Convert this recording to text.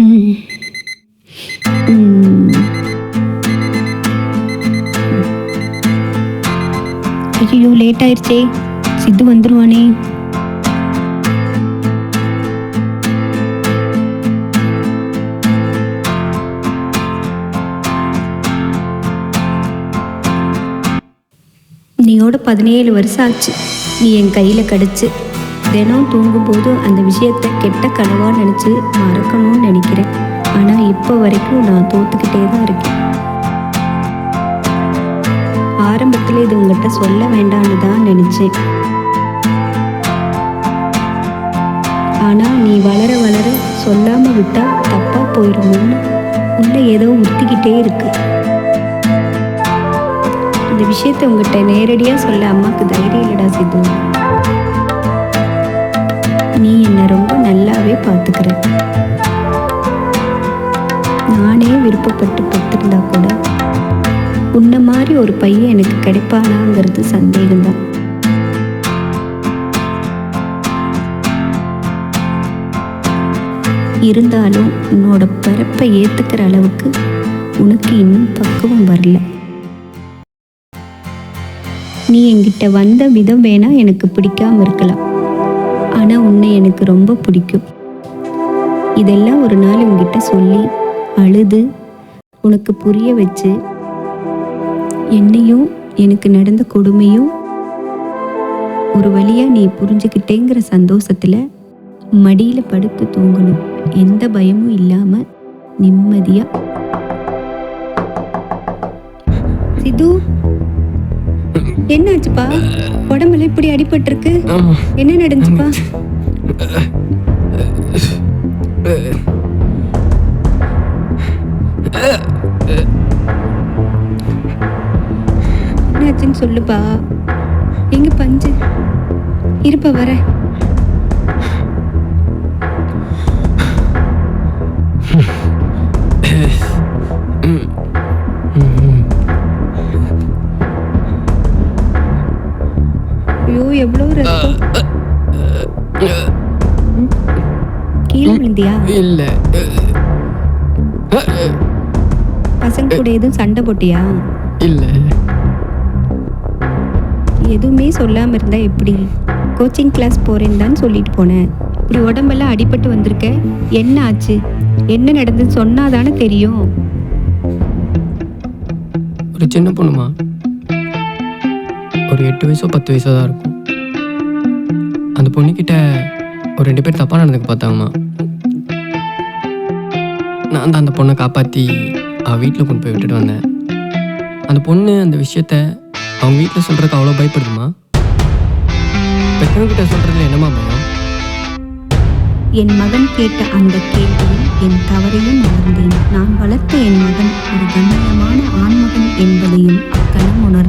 ம். ம். ஐயோ, லேட் ஆயிடுச்சே. சித்து வந்துருவானே. நீயோட 17 வருஷம் ஆச்சு நீ என் கையில் கடிச்சு. தினம் தூங்கும்போது அந்த விஷயத்தை கெட்ட கனவாக நினச்சி மறக்கணும்னு நினைக்கிறேன். ஆனால் இப்போ வரைக்கும் நான் தோத்துக்கிட்டே தான் இருக்கேன். ஆரம்பத்தில் இது உங்கள்கிட்ட சொல்ல வேண்டான்னு தான் நினச்சேன். ஆனால் நீ வளர வளர சொல்லாமல் விட்டால் தப்பாக போயிடுமோன்னு உள்ள ஏதோ உறுத்திக்கிட்டே இருக்கு. இந்த விஷயத்தை உங்கள்கிட்ட நேரடியாக சொல்ல அம்மாவுக்கு தைரியம் இல்லடா சித்து. நீ என்னை ரொம்ப நல்லாவே பார்த்துக்கிற. நானே விருப்பப்பட்டு பெற்றிருந்தா கூட உன்ன மாதிரி ஒரு பையன் எனக்கு கிடைப்பானாங்கிறது சந்தேகம்தான். இருந்தாலும் உன்னோட பிறப்பை ஏற்றுக்கிற அளவுக்கு உனக்கு இன்னும் பக்குவம் வரல. நீ என்கிட்ட வந்த விதம் வேணா எனக்கு பிடிக்காம இருக்கலாம், ஆனால் உன்னை எனக்கு ரொம்ப பிடிக்கும். இதெல்லாம் ஒரு நாள் உங்ககிட்ட சொல்லி அழுது உனக்கு புரிய வச்சு என்னையும் எனக்கு நடந்த கொடுமையும் ஒரு வழியாக நீ புரிஞ்சுக்கிட்டேங்கிற சந்தோஷத்தில் மடியில் படுத்து தூங்கணும், எந்த பயமும் இல்லாமல் நிம்மதியாக. சித்து, என்னாச்சுப்பா? உடம்புல இப்படி அடிபட்டிருக்கு, என்ன நடந்துச்சுப்பா? என்னாச்சுன்னு சொல்லுப்பா. எங்க பஞ்சு இருப்பா, வர. ஐயோ, எவ்வளோ ரத்தம். கீழே விழுந்தியா? இல்ல. பசங்க கூட எதுவும் சண்டை போட்டியா? இல்ல. எதுவுமே சொல்லாம இருந்தா எப்படி? கோச்சிங் கிளாஸ் போறேன்னு சொல்லிட்டு போனேன். இப்படி உடம்பெல்லாம் அடிபட்டு வந்திருக்க, என்ன ஆச்சு, என்ன நடந்தது சொன்னாதானே தெரியும். ஒரு சின்ன பொண்ணுமா, ஒரு 8 வயசோ 10 வயசோ தான் இருக்கும். அந்த பொண்ணுக்கிட்ட ஒரு 2 பேர் தப்பாக நடந்துக்க பார்த்தாங்கம்மா. நான் தான் அந்த பொண்ணை காப்பாற்றி அவள் வீட்டில் கொண்டு போய் விட்டுட்டு வந்தேன். அந்த பொண்ணு அந்த விஷயத்த அவங்க வீட்டில் சொல்கிறதுக்கு அவ்வளோ பயப்படுதுமா. பெற்றவங்கிட்ட சொல்கிறதுல என்னம்மா பயம்? என் மகன் கேட்ட அந்த கேள்வியில் என் தவறையும் உணர்ந்தேன். நான் வளர்த்த என் மகன் ஒரு கண்ணியமான ஆண்மகன் என்பதையும் அக்கணம் உணர்ந்தேன்.